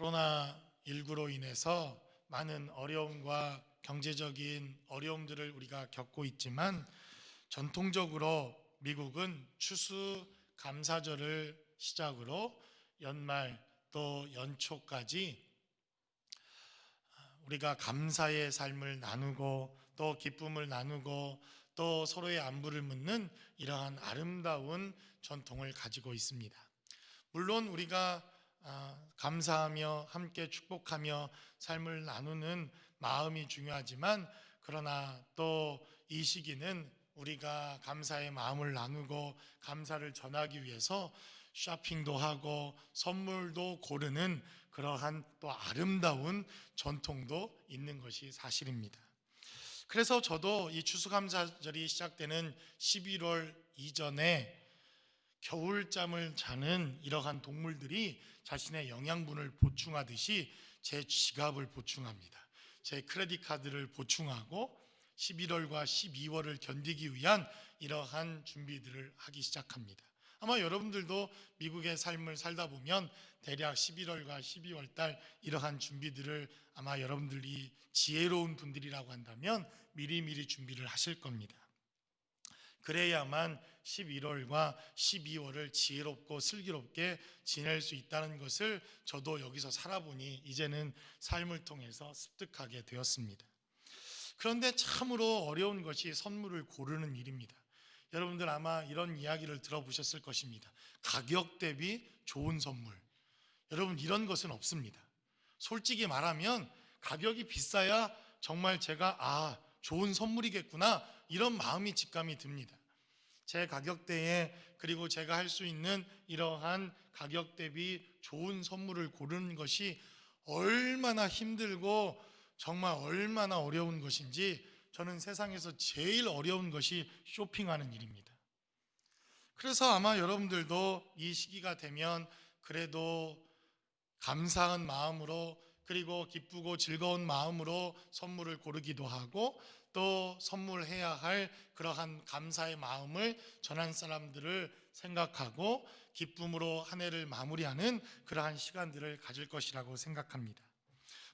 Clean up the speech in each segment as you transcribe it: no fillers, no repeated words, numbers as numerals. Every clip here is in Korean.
코로나19로 인해서 많은 어려움과 경제적인 어려움들을 우리가 겪고 있지만, 전통적으로 미국은 추수감사절을 시작으로 연말 또 연초까지 우리가 감사의 삶을 나누고 또 기쁨을 나누고 또 서로의 안부를 묻는 이러한 아름다운 전통을 가지고 있습니다. 물론 우리가 감사하며 함께 축복하며 삶을 나누는 마음이 중요하지만, 그러나 또 이 시기는 우리가 감사의 마음을 나누고 감사를 전하기 위해서 쇼핑도 하고 선물도 고르는 그러한 또 아름다운 전통도 있는 것이 사실입니다. 그래서 저도 이 추수감사절이 시작되는 11월 이전에 겨울잠을 자는 이러한 동물들이 자신의 영양분을 보충하듯이 제 지갑을 보충합니다. 제 크레딧 카드를 보충하고 11월과 12월을 견디기 위한 이러한 준비들을 하기 시작합니다. 아마 여러분들도 미국의 삶을 살다 보면 대략 11월과 12월 달 이러한 준비들을 아마 여러분들이 지혜로운 분들이라고 한다면 미리미리 준비를 하실 겁니다. 그래야만 11월과 12월을 지혜롭고 슬기롭게 지낼 수 있다는 것을 저도 여기서 살아보니 이제는 삶을 통해서 습득하게 되었습니다. 그런데 참으로 어려운 것이 선물을 고르는 일입니다. 여러분들 아마 이런 이야기를 들어보셨을 것입니다. 가격 대비 좋은 선물. 여러분, 이런 것은 없습니다. 솔직히 말하면 가격이 비싸야 정말 제가 좋은 선물이겠구나 이런 마음이 직감이 듭니다. 제 가격대에, 그리고 제가 할 수 있는 이러한 가격 대비 좋은 선물을 고르는 것이 얼마나 힘들고 정말 얼마나 어려운 것인지, 저는 세상에서 제일 어려운 것이 쇼핑하는 일입니다. 그래서 아마 여러분들도 이 시기가 되면 그래도 감사한 마음으로, 그리고 기쁘고 즐거운 마음으로 선물을 고르기도 하고, 또 선물해야 할 그러한 감사의 마음을 전한 사람들을 생각하고 기쁨으로 한 해를 마무리하는 그러한 시간들을 가질 것이라고 생각합니다.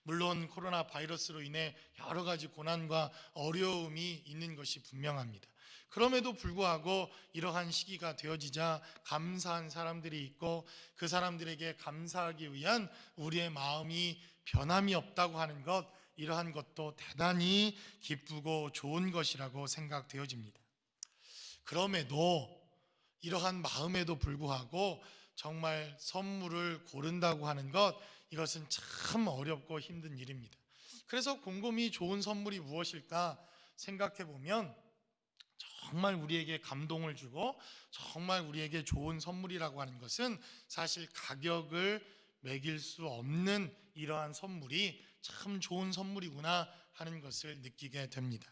물론 코로나 바이러스로 인해 여러 가지 고난과 어려움이 있는 것이 분명합니다. 그럼에도 불구하고 이러한 시기가 되어지자 감사한 사람들이 있고, 그 사람들에게 감사하기 위한 우리의 마음이 변함이 없다고 하는 것, 이러한 것도 대단히 기쁘고 좋은 것이라고 생각되어집니다. 그럼에도 이러한 마음에도 불구하고 정말 선물을 고른다고 하는 것, 이것은 참 어렵고 힘든 일입니다. 그래서 곰곰이 좋은 선물이 무엇일까 생각해 보면 정말 우리에게 감동을 주고 정말 우리에게 좋은 선물이라고 하는 것은 사실 가격을 매길 수 없는 이러한 선물이 참 좋은 선물이구나 하는 것을 느끼게 됩니다.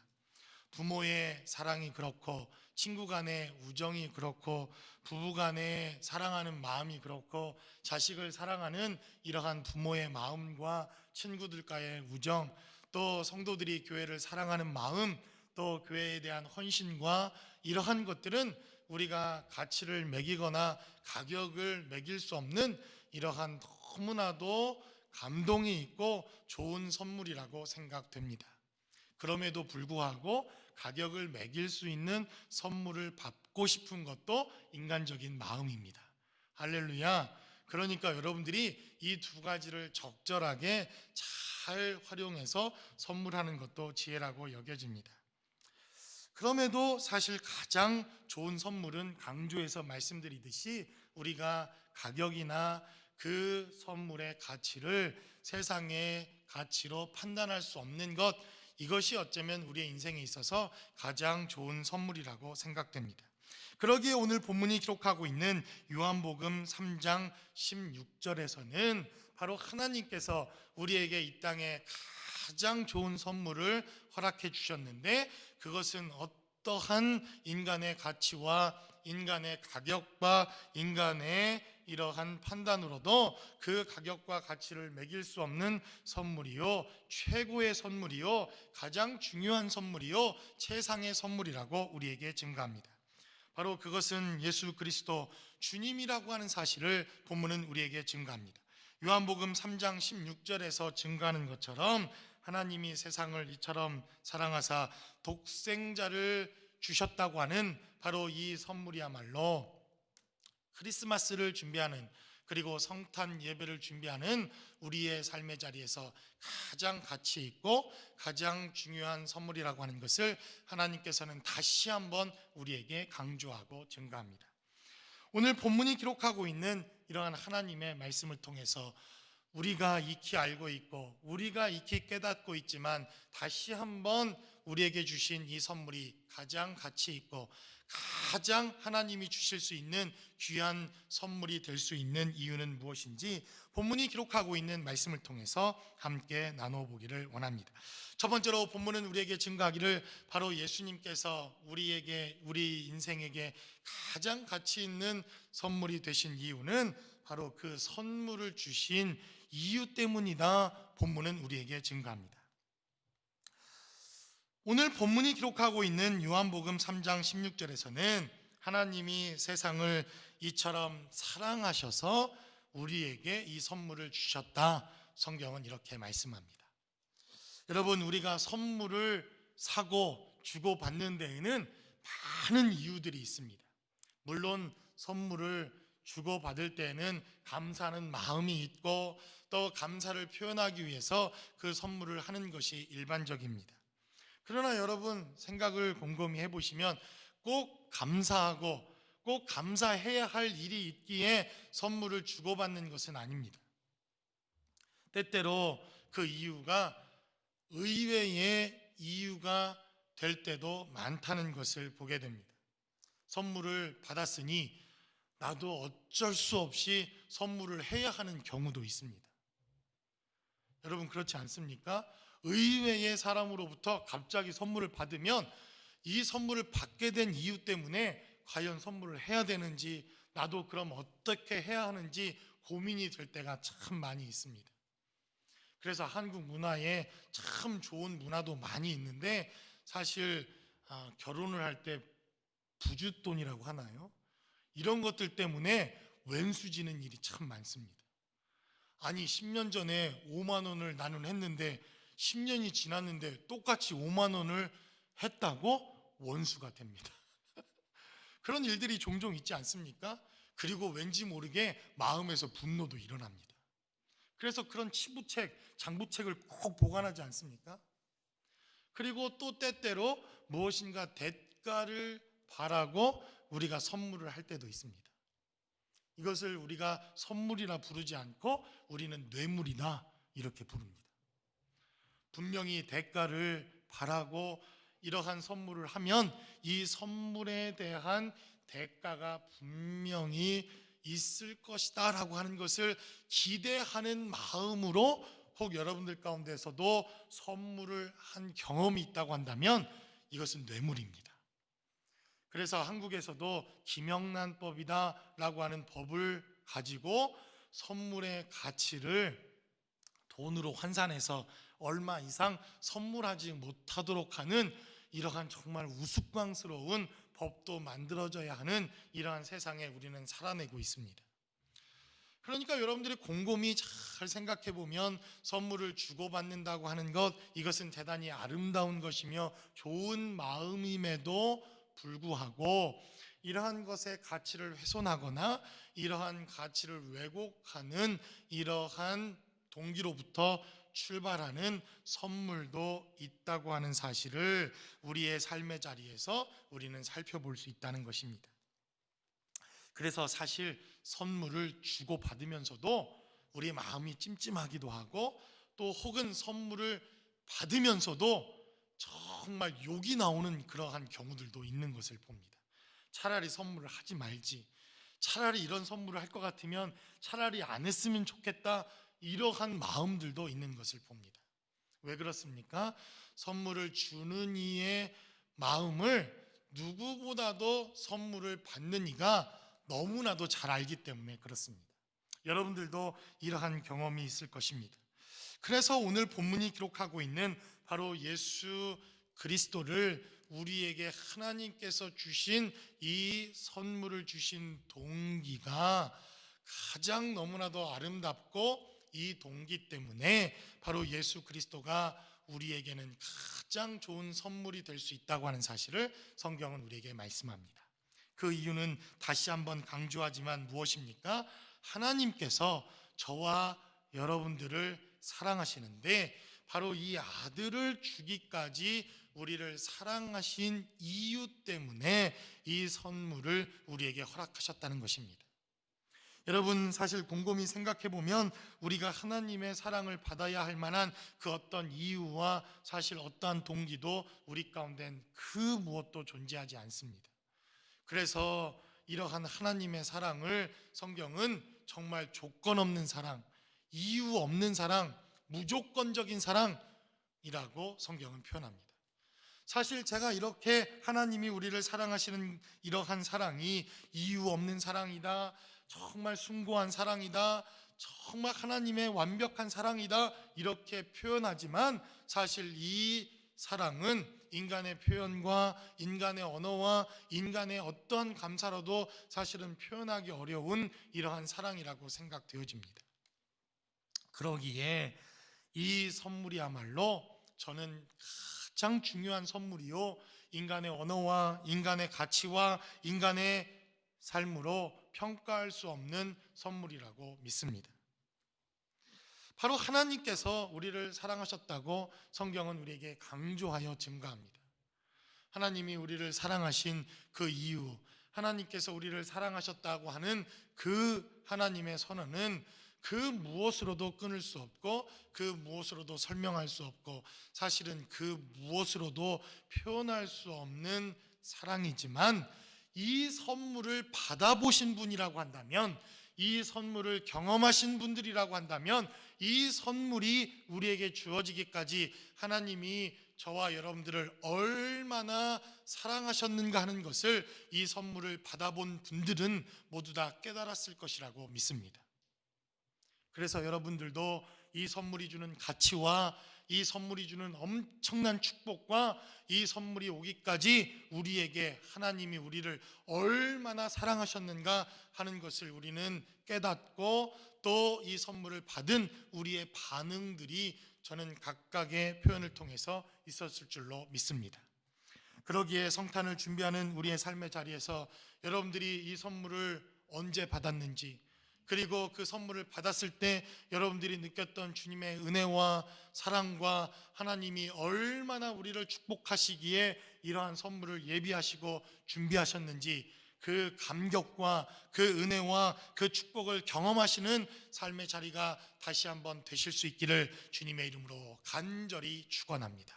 부모의 사랑이 그렇고, 친구 간의 우정이 그렇고, 부부 간의 사랑하는 마음이 그렇고, 자식을 사랑하는 이러한 부모의 마음과 친구들과의 우정, 또 성도들이 교회를 사랑하는 마음, 또 교회에 대한 헌신과 이러한 것들은 우리가 가치를 매기거나 가격을 매길 수 없는 이러한 너무나도 감동이 있고 좋은 선물이라고 생각됩니다. 그럼에도 불구하고 가격을 매길 수 있는 선물을 받고 싶은 것도 인간적인 마음입니다. 할렐루야. 그러니까 여러분들이 이 두 가지를 적절하게 잘 활용해서 선물하는 것도 지혜라고 여겨집니다. 그럼에도 사실 가장 좋은 선물은 강조해서 말씀드리듯이 우리가 가격이나 그 선물의 가치를 세상의 가치로 판단할 수 없는 것, 이것이 어쩌면 우리의 인생에 있어서 가장 좋은 선물이라고 생각됩니다. 그러기에 오늘 본문이 기록하고 있는 요한복음 3장 16절에서는 바로 하나님께서 우리에게 이 땅에 가장 좋은 선물을 허락해 주셨는데, 그것은 어떠한 인간의 가치와 인간의 가격과 인간의 이러한 판단으로도 그 가격과 가치를 매길 수 없는 선물이요, 최고의 선물이요, 가장 중요한 선물이요, 최상의 선물이라고 우리에게 증가합니다. 바로 그것은 예수 그리스도 주님이라고 하는 사실을 본문은 우리에게 증가합니다. 요한복음 3장 16절에서 증거하는 것처럼 하나님이 세상을 이처럼 사랑하사 독생자를 주셨다고 하는 바로 이 선물이야말로 크리스마스를 준비하는, 그리고 성탄 예배를 준비하는 우리의 삶의 자리에서 가장 가치 있고 가장 중요한 선물이라고 하는 것을 하나님께서는 다시 한번 우리에게 강조하고 증거합니다. 오늘 본문이 기록하고 있는 이러한 하나님의 말씀을 통해서 우리가 익히 알고 있고 우리가 익히 깨닫고 있지만 다시 한번 우리에게 주신 이 선물이 가장 가치 있고 가장 하나님이 주실 수 있는 귀한 선물이 될 수 있는 이유는 무엇인지 본문이 기록하고 있는 말씀을 통해서 함께 나눠보기를 원합니다. 첫 번째로 본문은 우리에게 증거하기를 바로 예수님께서 우리 인생에게 가장 가치 있는 선물이 되신 이유는 바로 그 선물을 주신 이유 때문이다. 본문은 우리에게 증거합니다. 오늘 본문이 기록하고 있는 요한복음 3장 16절에서는 하나님이 세상을 이처럼 사랑하셔서 우리에게 이 선물을 주셨다. 성경은 이렇게 말씀합니다. 여러분, 우리가 선물을 사고 주고받는 데에는 많은 이유들이 있습니다. 물론 선물을 주고받을 때에는 감사하는 마음이 있고 또 감사를 표현하기 위해서 그 선물을 하는 것이 일반적입니다. 그러나 여러분, 생각을 곰곰이 해보시면 꼭 감사하고 꼭 감사해야 할 일이 있기에 선물을 주고받는 것은 아닙니다. 때때로 그 이유가 의외의 이유가 될 때도 많다는 것을 보게 됩니다. 선물을 받았으니 나도 어쩔 수 없이 선물을 해야 하는 경우도 있습니다. 여러분, 그렇지 않습니까? 의외의 사람으로부터 갑자기 선물을 받으면 이 선물을 받게 된 이유 때문에 과연 선물을 해야 되는지, 나도 그럼 어떻게 해야 하는지 고민이 될 때가 참 많이 있습니다. 그래서 한국 문화에 참 좋은 문화도 많이 있는데 사실 결혼을 할 때 부쉈돈이라고 하나요? 이런 것들 때문에 왼수지는 일이 참 많습니다. 아니, 10년 전에 5만 원을 나는 했는데 10년이 지났는데 똑같이 5만 원을 했다고 원수가 됩니다. 그런 일들이 종종 있지 않습니까? 그리고 왠지 모르게 마음에서 분노도 일어납니다. 그래서 그런 치부책, 장부책을 꼭 보관하지 않습니까? 그리고 또 때때로 무엇인가 대가를 바라고 우리가 선물을 할 때도 있습니다. 이것을 우리가 선물이라 부르지 않고 우리는 뇌물이다 이렇게 부릅니다. 분명히 대가를 바라고 이러한 선물을 하면 이 선물에 대한 대가가 분명히 있을 것이다 라고 하는 것을 기대하는 마음으로 혹 여러분들 가운데서도 선물을 한 경험이 있다고 한다면 이것은 뇌물입니다. 그래서 한국에서도 김영란법이다 라고 하는 법을 가지고 선물의 가치를 돈으로 환산해서 얼마 이상 선물하지 못하도록 하는 이러한 정말 우스꽝스러운 법도 만들어져야 하는 이러한 세상에 우리는 살아내고 있습니다. 그러니까 여러분들이 곰곰이 잘 생각해 보면 선물을 주고받는다고 하는 것, 이것은 대단히 아름다운 것이며 좋은 마음임에도 불구하고 이러한 것의 가치를 훼손하거나 이러한 가치를 왜곡하는 이러한 동기로부터 출발하는 선물도 있다고 하는 사실을 우리의 삶의 자리에서 우리는 살펴볼 수 있다는 것입니다. 그래서 사실 선물을 주고받으면서도 우리 마음이 찜찜하기도 하고 또 혹은 선물을 받으면서도 정말 욕이 나오는 그러한 경우들도 있는 것을 봅니다. 차라리 선물을 하지 말지, 차라리 이런 선물을 할 것 같으면 차라리 안 했으면 좋겠다, 이러한 마음들도 있는 것을 봅니다. 왜 그렇습니까? 선물을 주는 이의 마음을 누구보다도 선물을 받는 이가 너무나도 잘 알기 때문에 그렇습니다. 여러분들도 이러한 경험이 있을 것입니다. 그래서 오늘 본문이 기록하고 있는 바로 예수 그리스도를 우리에게 하나님께서 주신 이 선물을 주신 동기가 가장 너무나도 아름답고 이 동기 때문에 바로 예수 그리스도가 우리에게는 가장 좋은 선물이 될 수 있다고 하는 사실을 성경은 우리에게 말씀합니다. 그 이유는 다시 한번 강조하지만 무엇입니까? 하나님께서 저와 여러분들을 사랑하시는데 바로 이 아들을 주기까지 우리를 사랑하신 이유 때문에 이 선물을 우리에게 허락하셨다는 것입니다. 여러분, 사실 곰곰이 생각해 보면 우리가 하나님의 사랑을 받아야 할 만한 그 어떤 이유와 사실 어떠한 동기도 우리 가운데는 그 무엇도 존재하지 않습니다. 그래서 이러한 하나님의 사랑을 성경은 정말 조건 없는 사랑, 이유 없는 사랑, 무조건적인 사랑이라고 성경은 표현합니다. 사실 제가 이렇게 하나님이 우리를 사랑하시는 이러한 사랑이 이유 없는 사랑이다, 정말 숭고한 사랑이다, 정말 하나님의 완벽한 사랑이다 이렇게 표현하지만 사실 이 사랑은 인간의 표현과 인간의 언어와 인간의 어떠한 감사로도 사실은 표현하기 어려운 이러한 사랑이라고 생각되어집니다. 그러기에 이 선물이야말로 저는 가장 중요한 선물이요, 인간의 언어와 인간의 가치와 인간의 삶으로 평가할 수 없는 선물이라고 믿습니다. 바로 하나님께서 우리를 사랑하셨다고 성경은 우리에게 강조하여 증거합니다. 하나님이 우리를 사랑하신 그 이유, 하나님께서 우리를 사랑하셨다고 하는 그 하나님의 선언은 그 무엇으로도 끊을 수 없고 그 무엇으로도 설명할 수 없고 사실은 그 무엇으로도 표현할 수 없는 사랑이지만, 이 선물을 받아보신 분이라고 한다면, 이 선물을 경험하신 분들이라고 한다면 이 선물이 우리에게 주어지기까지 하나님이 저와 여러분들을 얼마나 사랑하셨는가 하는 것을 이 선물을 받아본 분들은 모두 다 깨달았을 것이라고 믿습니다. 그래서 여러분들도 이 선물이 주는 가치와 이 선물이 주는 엄청난 축복과 이 선물이 오기까지 우리에게 하나님이 우리를 얼마나 사랑하셨는가 하는 것을 우리는 깨닫고 또 이 선물을 받은 우리의 반응들이 저는 각각의 표현을 통해서 있었을 줄로 믿습니다. 그러기에 성탄을 준비하는 우리의 삶의 자리에서 여러분들이 이 선물을 언제 받았는지, 그리고 그 선물을 받았을 때 여러분들이 느꼈던 주님의 은혜와 사랑과 하나님이 얼마나 우리를 축복하시기에 이러한 선물을 예비하시고 준비하셨는지, 그 감격과 그 은혜와 그 축복을 경험하시는 삶의 자리가 다시 한번 되실 수 있기를 주님의 이름으로 간절히 축원합니다.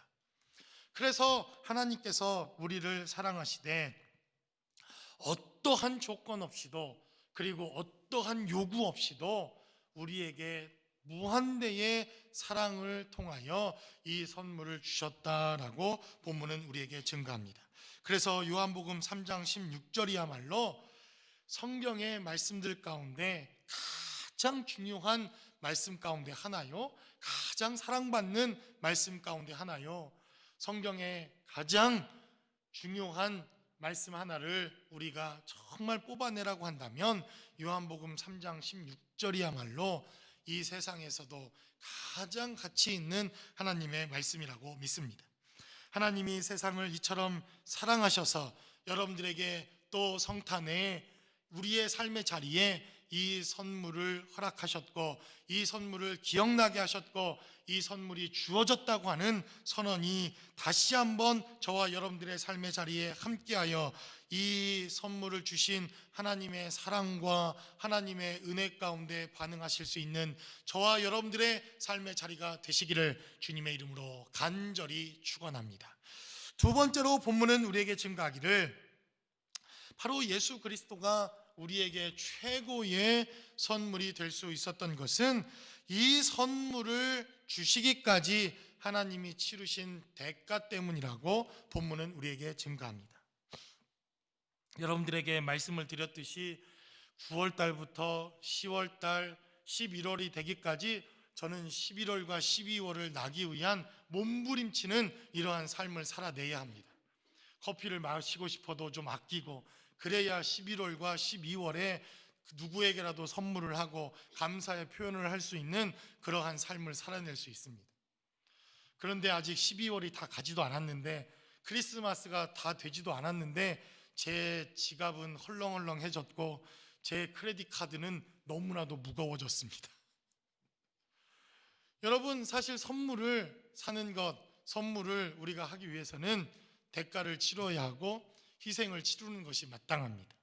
그래서 하나님께서 우리를 사랑하시되 어떠한 조건 없이도, 그리고 어떠한 요구 없이도 우리에게 무한대의 사랑을 통하여 이 선물을 주셨다라고 본문은 우리에게 증거합니다. 그래서 요한복음 3장 16절이야말로 성경의 말씀들 가운데 가장 중요한 말씀 가운데 하나요, 가장 사랑받는 말씀 가운데 하나요, 성경의 가장 중요한 말씀 하나를 우리가 정말 뽑아내라고 한다면 요한복음 3장 16절이야말로 이 세상에서도 가장 가치 있는 하나님의 말씀이라고 믿습니다. 하나님이 세상을 이처럼 사랑하셔서 여러분들에게 또 성탄에 우리의 삶의 자리에 이 선물을 허락하셨고 이 선물을 기억나게 하셨고 이 선물이 주어졌다고 하는 선언이 다시 한번 저와 여러분들의 삶의 자리에 함께하여 이 선물을 주신 하나님의 사랑과 하나님의 은혜 가운데 반응하실 수 있는 저와 여러분들의 삶의 자리가 되시기를 주님의 이름으로 간절히 축원합니다. 두 번째로 본문은 우리에게 증거하기를 바로 예수 그리스도가 우리에게 최고의 선물이 될 수 있었던 것은 이 선물을 주시기까지 하나님이 치르신 대가 때문이라고 본문은 우리에게 증거합니다. 여러분들에게 말씀을 드렸듯이 9월달부터 10월달, 11월이 되기까지 저는 11월과 12월을 나기 위한 몸부림치는 이러한 삶을 살아내야 합니다. 커피를 마시고 싶어도 좀 아끼고, 그래야 11월과 12월에 누구에게라도 선물을 하고 감사의 표현을 할 수 있는 그러한 삶을 살아낼 수 있습니다. 그런데 아직 12월이 다 가지도 않았는데, 크리스마스가 다 되지도 않았는데 제 지갑은 헐렁헐렁해졌고 제 크레딧 카드는 너무나도 무거워졌습니다. 여러분, 사실 선물을 사는 것, 선물을 우리가 하기 위해서는 대가를 치러야 하고 희생을 치르는 것이 마땅합니다.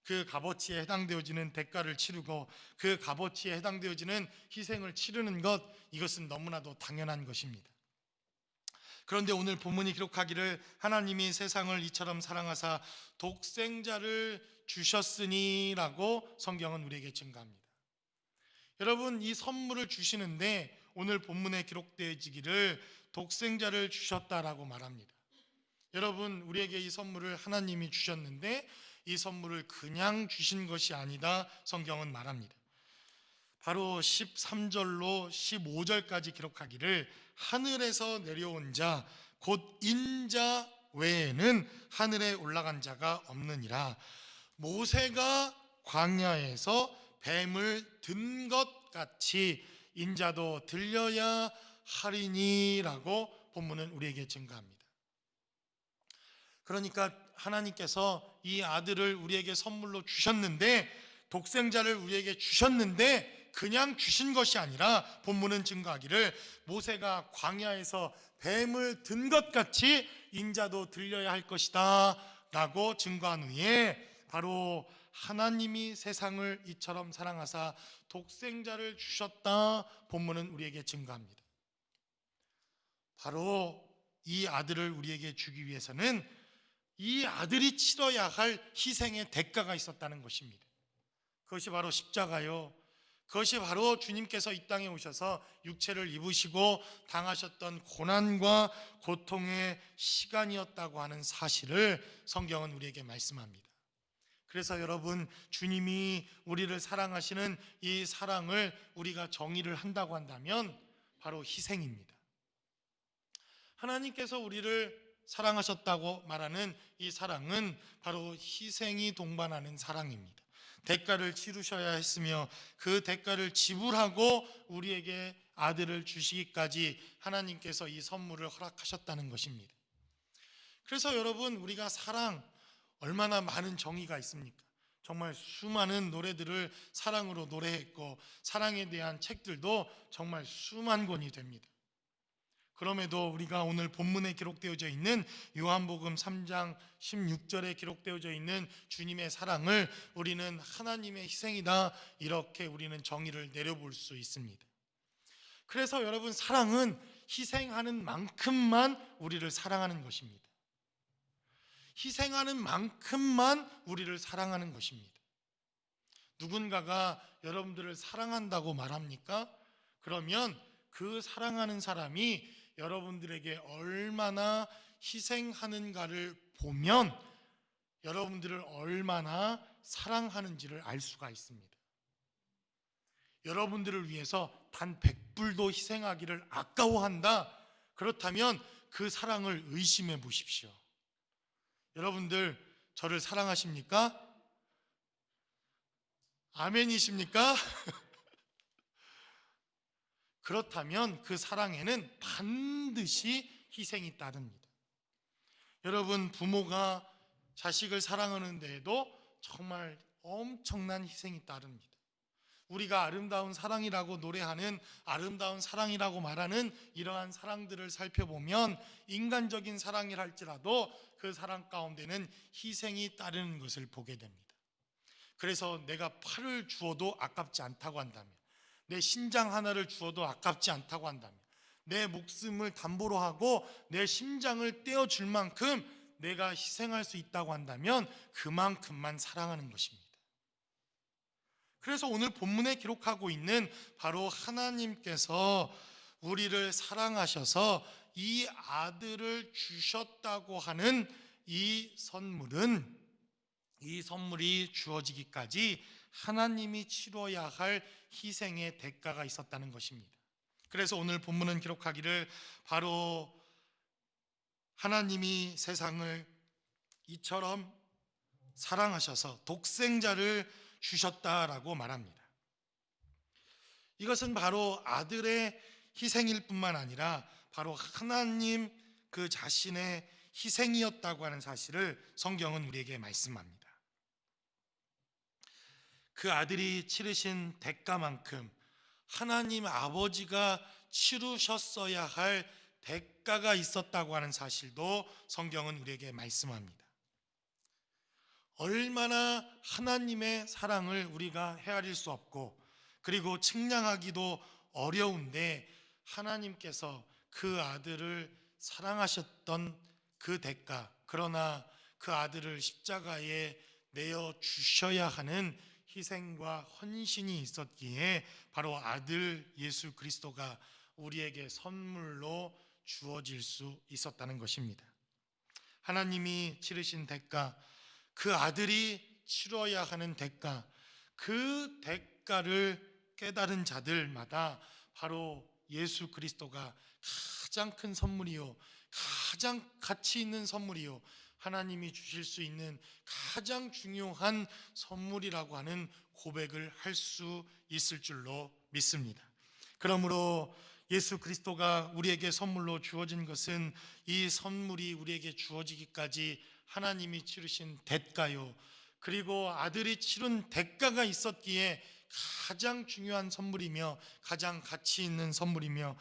그 값어치에 해당되어지는 대가를 치르고 그 값어치에 해당되어지는 희생을 치르는 것, 이것은 너무나도 당연한 것입니다. 그런데 오늘 본문이 기록하기를 하나님이 세상을 이처럼 사랑하사 독생자를 주셨으니라고 성경은 우리에게 증가합니다. 여러분, 이 선물을 주시는데 오늘 본문에 기록되어지기를 독생자를 주셨다라고 말합니다. 여러분, 우리에게 이 선물을 하나님이 주셨는데 이 선물을 그냥 주신 것이 아니다, 성경은 말합니다. 바로 13절로 15절까지 기록하기를 하늘에서 내려온 자 곧 인자 외에는 하늘에 올라간 자가 없느니라. 모세가 광야에서 뱀을 든 것 같이 인자도 들려야 하리니라고 본문은 우리에게 증가합니다. 그러니까 하나님께서 이 아들을 우리에게 선물로 주셨는데, 독생자를 우리에게 주셨는데 그냥 주신 것이 아니라 본문은 증거하기를 모세가 광야에서 뱀을 든 것 같이 인자도 들려야 할 것이다 라고 증거한 후에 바로 하나님이 세상을 이처럼 사랑하사 독생자를 주셨다, 본문은 우리에게 증거합니다. 바로 이 아들을 우리에게 주기 위해서는 이 아들이 치러야 할 희생의 대가가 있었다는 것입니다. 그것이 바로 십자가요, 그것이 바로 주님께서 이 땅에 오셔서 육체를 입으시고 당하셨던 고난과 고통의 시간이었다고 하는 사실을 성경은 우리에게 말씀합니다. 그래서 여러분, 주님이 우리를 사랑하시는 이 사랑을 우리가 정의를 한다고 한다면 바로 희생입니다. 하나님께서 우리를 사랑하셨다고 말하는 이 사랑은 바로 희생이 동반하는 사랑입니다. 대가를 치르셔야 했으며 그 대가를 지불하고 우리에게 아들을 주시기까지 하나님께서 이 선물을 허락하셨다는 것입니다. 그래서 여러분, 우리가 사랑, 얼마나 많은 정의가 있습니까? 정말 수많은 노래들을 사랑으로 노래했고 사랑에 대한 책들도 정말 수만 권이 됩니다. 그럼에도 우리가 오늘 본문에 기록되어져 있는 요한복음 3장 16절에 기록되어져 있는 주님의 사랑을 우리는 하나님의 희생이다, 이렇게 우리는 정의를 내려볼 수 있습니다. 그래서 여러분, 사랑은 희생하는 만큼만 우리를 사랑하는 것입니다. 희생하는 만큼만 우리를 사랑하는 것입니다. 누군가가 여러분들을 사랑한다고 말합니까? 그러면 그 사랑하는 사람이 여러분들에게 얼마나 희생하는가를 보면 여러분들을 얼마나 사랑하는지를 알 수가 있습니다. 여러분들을 위해서 단 100불도 희생하기를 아까워한다, 그렇다면 그 사랑을 의심해 보십시오. 여러분들 저를 사랑하십니까? 아멘이십니까? 그렇다면 그 사랑에는 반드시 희생이 따릅니다. 여러분, 부모가 자식을 사랑하는 데에도 정말 엄청난 희생이 따릅니다. 우리가 아름다운 사랑이라고 노래하는, 아름다운 사랑이라고 말하는 이러한 사랑들을 살펴보면 인간적인 사랑이라 할지라도 그 사랑 가운데는 희생이 따르는 것을 보게 됩니다. 그래서 내가 팔을 주어도 아깝지 않다고 한다면, 내 신장 하나를 주어도 아깝지 않다고 한다면, 내 목숨을 담보로 하고 내 심장을 떼어줄 만큼 내가 희생할 수 있다고 한다면 그만큼만 사랑하는 것입니다. 그래서 오늘 본문에 기록하고 있는 바로 하나님께서 우리를 사랑하셔서 이 아들을 주셨다고 하는 이 선물이 주어지기까지 하나님이 치러야 할 희생의 대가가 있었다는 것입니다. 그래서 오늘 본문은 기록하기를 바로 하나님이 세상을 이처럼 사랑하셔서 독생자를 주셨다라고 말합니다. 이것은 바로 아들의 희생일 뿐만 아니라 바로 하나님 그 자신의 희생이었다고 하는 사실을 성경은 우리에게 말씀합니다. 그 아들이 치르신 대가만큼 하나님 아버지가 치르셨어야 할 대가가 있었다고 하는 사실도 성경은 우리에게 말씀합니다. 얼마나 하나님의 사랑을 우리가 헤아릴 수 없고 그리고 측량하기도 어려운데 하나님께서 그 아들을 사랑하셨던 그 대가, 그러나 그 아들을 십자가에 내어 주셔야 하는 희생과 헌신이 있었기에 바로 아들 예수 그리스도가 우리에게 선물로 주어질 수 있었다는 것입니다. 하나님이 치르신 대가, 그 아들이 치러야 하는 대가, 그 대가를 깨달은 자들마다 바로 예수 그리스도가 가장 큰 선물이요, 가장 가치 있는 선물이요, 하나님이 주실 수 있는 가장 중요한 선물이라고 하는 고백을 할 수 있을 줄로 믿습니다. 그러므로 예수 그리스도가 우리에게 선물로 주어진 것은 이 선물이 우리에게 주어지기까지 하나님이 치르신 대가요, 그리고 아들이 치른 대가가 있었기에 가장 중요한 선물이며 가장 가치 있는 선물이며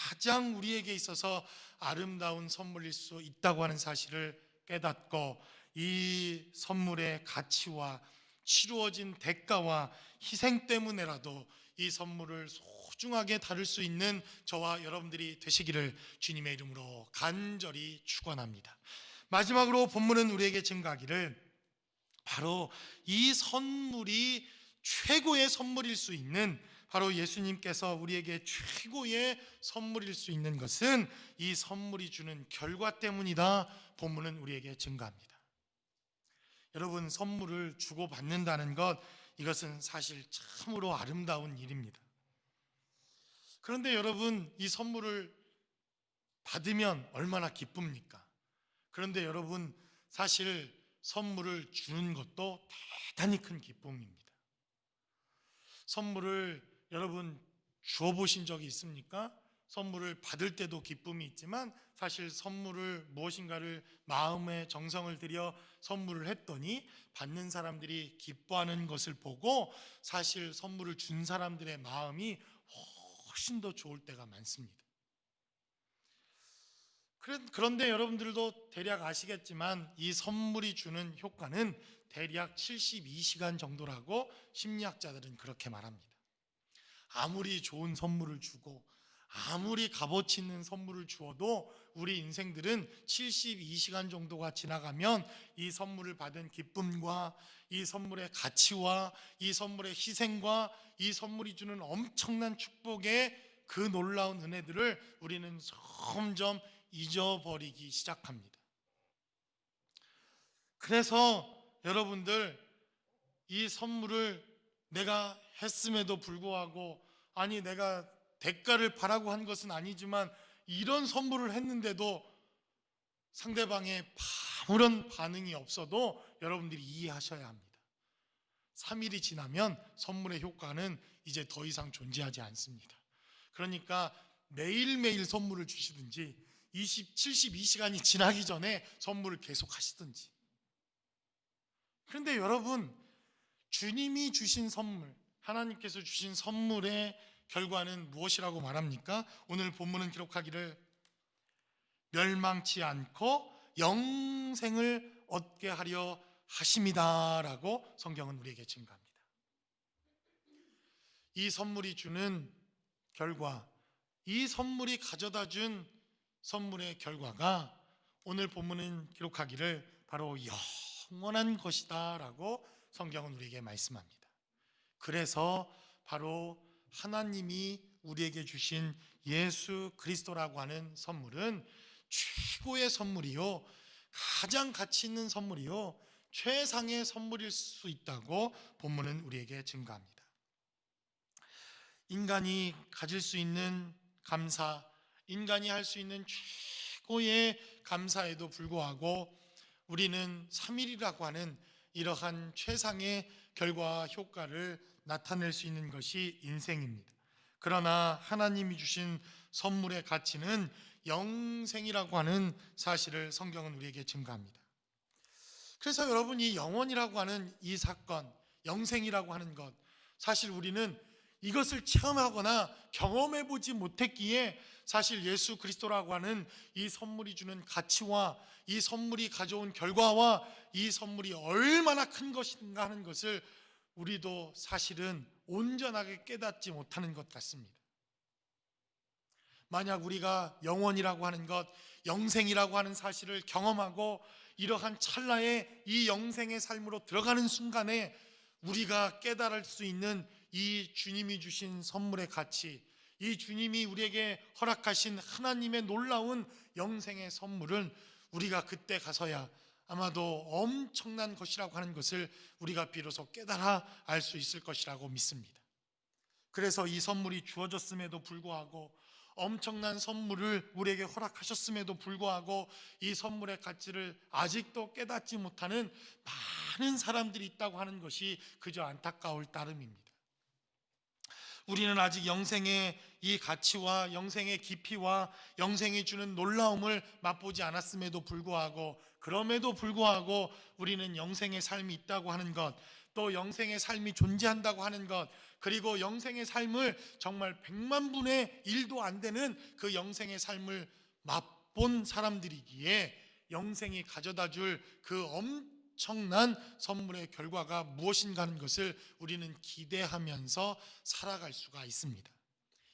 가장 우리에게 있어서 아름다운 선물일 수 있다고 하는 사실을 깨닫고 이 선물의 가치와 치루어진 대가와 희생 때문에라도 이 선물을 소중하게 다룰 수 있는 저와 여러분들이 되시기를 주님의 이름으로 간절히 축원합니다. 마지막으로 본문은 우리에게 증거하기를 바로 이 선물이 최고의 선물일 수 있는, 바로 예수님께서 우리에게 최고의 선물일 수 있는 것은 이 선물이 주는 결과 때문이다, 본문은 우리에게 증거합니다. 여러분, 선물을 주고받는다는 것, 이것은 사실 참으로 아름다운 일입니다. 그런데 여러분, 이 선물을 받으면 얼마나 기쁩니까? 그런데 여러분, 사실 선물을 주는 것도 대단히 큰 기쁨입니다. 선물을 여러분 주어 보신 적이 있습니까? 선물을 받을 때도 기쁨이 있지만 사실 선물을 무엇인가를 마음의 정성을 들여 선물을 했더니 받는 사람들이 기뻐하는 것을 보고 사실 선물을 준 사람들의 마음이 훨씬 더 좋을 때가 많습니다. 그런데 여러분들도 대략 아시겠지만 이 선물이 주는 효과는 대략 72시간 정도라고 심리학자들은 그렇게 말합니다. 아무리 좋은 선물을 주고 아무리 값어치 있는 선물을 주어도 우리 인생들은 72시간 정도가 지나가면 이 선물을 받은 기쁨과 이 선물의 가치와 이 선물의 희생과 이 선물이 주는 엄청난 축복의 그 놀라운 은혜들을 우리는 점점 잊어버리기 시작합니다. 그래서 여러분들, 이 선물을 내가 했음에도 불구하고, 아니 내가 대가를 바라고 한 것은 아니지만 이런 선물을 했는데도 상대방의 아무런 반응이 없어도 여러분들이 이해하셔야 합니다. 3일이 지나면 선물의 효과는 이제 더 이상 존재하지 않습니다. 그러니까 매일매일 선물을 주시든지 72시간이 지나기 전에 선물을 계속 하시든지. 그런데 여러분, 주님이 주신 선물, 하나님께서 주신 선물의 결과는 무엇이라고 말합니까? 오늘 본문은 기록하기를 멸망치 않고 영생을 얻게 하려 하심이다 라고 성경은 우리에게 증거합니다. 이 선물이 주는 결과, 이 선물이 가져다 준 선물의 결과가 오늘 본문은 기록하기를 바로 영원한 것이다 라고 성경은 우리에게 말씀합니다. 그래서 바로 하나님이 우리에게 주신 예수 그리스도라고 하는 선물은 최고의 선물이요, 가장 가치 있는 선물이요, 최상의 선물일 수 있다고 본문은 우리에게 증거합니다. 인간이 가질 수 있는 감사, 인간이 할 수 있는 최고의 감사에도 불구하고 우리는 3일이라고 하는 이러한 최상의 결과와 효과를 나타낼 수 있는 것이 인생입니다. 그러나 하나님이 주신 선물의 가치는 영생이라고 하는 사실을 성경은 우리에게 증거합니다. 그래서 여러분, 이 영원이라고 하는 이 사건, 영생이라고 하는 것, 사실 우리는 이것을 체험하거나 경험해 보지 못했기에 사실 예수 그리스도라고 하는 이 선물이 주는 가치와 이 선물이 가져온 결과와 이 선물이 얼마나 큰 것인가 하는 것을 우리도 사실은 온전하게 깨닫지 못하는 것 같습니다. 만약 우리가 영원이라고 하는 것, 영생이라고 하는 사실을 경험하고 이러한 찰나에 이 영생의 삶으로 들어가는 순간에 우리가 깨달을 수 있는 이 주님이 주신 선물의 가치, 이 주님이 우리에게 허락하신 하나님의 놀라운 영생의 선물은 우리가 그때 가서야 아마도 엄청난 것이라고 하는 것을 우리가 비로소 깨달아 알 수 있을 것이라고 믿습니다. 그래서 이 선물이 주어졌음에도 불구하고, 엄청난 선물을 우리에게 허락하셨음에도 불구하고 이 선물의 가치를 아직도 깨닫지 못하는 많은 사람들이 있다고 하는 것이 그저 안타까울 따름입니다. 우리는 아직 영생의 이 가치와 영생의 깊이와 영생이 주는 놀라움을 맛보지 않았음에도 불구하고, 그럼에도 불구하고 우리는 영생의 삶이 있다고 하는 것, 또 영생의 삶이 존재한다고 하는 것, 그리고 영생의 삶을 정말 100만 분의 1도 안 되는 그 영생의 삶을 맛본 사람들이기에 영생이 가져다 줄 그 엄청난 선물의 결과가 무엇인가 하는 것을 우리는 기대하면서 살아갈 수가 있습니다.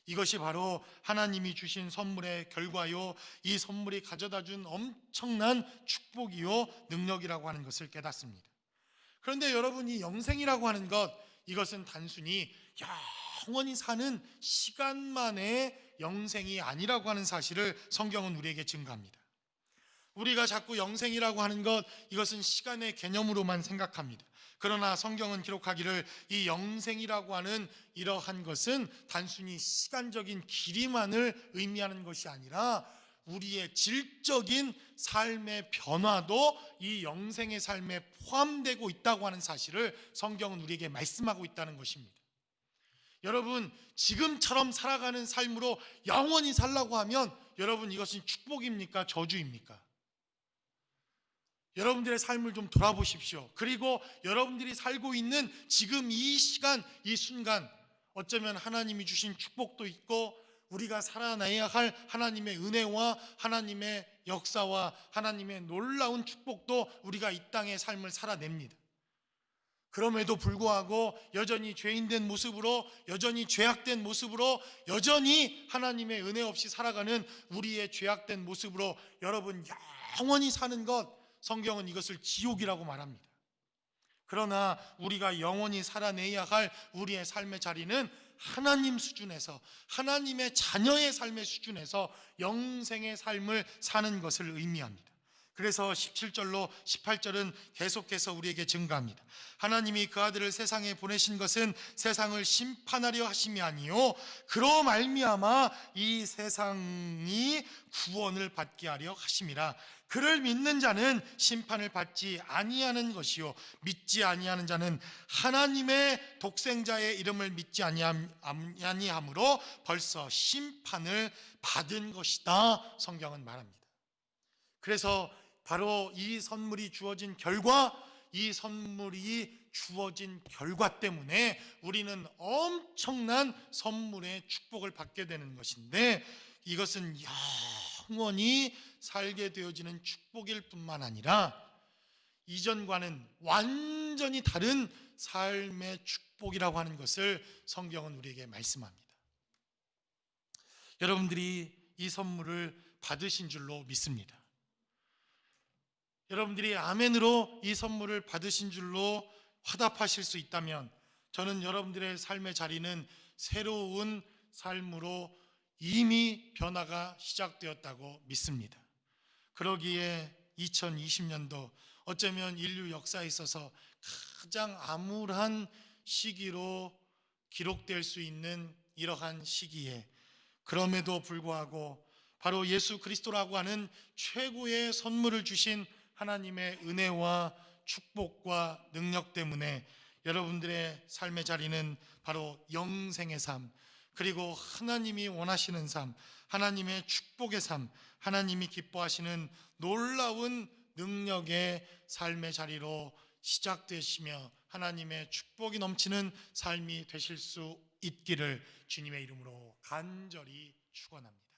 이것이 바로 하나님이 주신 선물의 결과요, 이 선물이 가져다 준 엄청난 축복이요 능력이라고 하는 것을 깨닫습니다. 그런데 여러분, 이 영생이라고 하는 것, 이것은 단순히 영원히 사는 시간만의 영생이 아니라고 하는 사실을 성경은 우리에게 증거합니다. 우리가 자꾸 영생이라고 하는 것, 이것은 시간의 개념으로만 생각합니다. 그러나 성경은 기록하기를 이 영생이라고 하는 이러한 것은 단순히 시간적인 길이만을 의미하는 것이 아니라 우리의 질적인 삶의 변화도 이 영생의 삶에 포함되고 있다고 하는 사실을 성경은 우리에게 말씀하고 있다는 것입니다. 여러분, 지금처럼 살아가는 삶으로 영원히 살라고 하면 여러분, 이것은 축복입니까? 저주입니까? 여러분들의 삶을 좀 돌아보십시오. 그리고 여러분들이 살고 있는 지금 이 시간, 이 순간, 어쩌면 하나님이 주신 축복도 있고 우리가 살아내야 할 하나님의 은혜와 하나님의 역사와 하나님의 놀라운 축복도 우리가 이 땅의 삶을 살아냅니다. 그럼에도 불구하고 여전히 죄인된 모습으로, 여전히 죄악된 모습으로, 여전히 하나님의 은혜 없이 살아가는 우리의 죄악된 모습으로 여러분 영원히 사는 것, 성경은 이것을 지옥이라고 말합니다. 그러나 우리가 영원히 살아내야 할 우리의 삶의 자리는 하나님 수준에서, 하나님의 자녀의 삶의 수준에서 영생의 삶을 사는 것을 의미합니다. 그래서 17절로 18절은 계속해서 우리에게 증가합니다. 하나님이 그 아들을 세상에 보내신 것은 세상을 심판하려 하심이 아니요 그로 말미암아 이 세상이 구원을 받게 하려 하심이라. 그를 믿는 자는 심판을 받지 아니하는 것이요 믿지 아니하는 자는 하나님의 독생자의 이름을 믿지 아니함으로 벌써 심판을 받은 것이다, 성경은 말합니다. 그래서 바로 이 선물이 주어진 결과, 이 선물이 주어진 결과 때문에 우리는 엄청난 선물의 축복을 받게 되는 것인데, 이것은 영원히 살게 되어지는 축복일 뿐만 아니라 이전과는 완전히 다른 삶의 축복이라고 하는 것을 성경은 우리에게 말씀합니다. 여러분들이 이 선물을 받으신 줄로 믿습니다. 여러분들이 아멘으로 이 선물을 받으신 줄로 화답하실 수 있다면 저는 여러분들의 삶의 자리는 새로운 삶으로 이미 변화가 시작되었다고 믿습니다. 그러기에 2020년도 어쩌면 인류 역사에 있어서 가장 암울한 시기로 기록될 수 있는 이러한 시기에, 그럼에도 불구하고 바로 예수 그리스도라고 하는 최고의 선물을 주신 하나님의 은혜와 축복과 능력 때문에 여러분들의 삶의 자리는 바로 영생의 삶, 그리고 하나님이 원하시는 삶, 하나님의 축복의 삶, 하나님이 기뻐하시는 놀라운 능력의 삶의 자리로 시작되시며 하나님의 축복이 넘치는 삶이 되실 수 있기를 주님의 이름으로 간절히 축원합니다.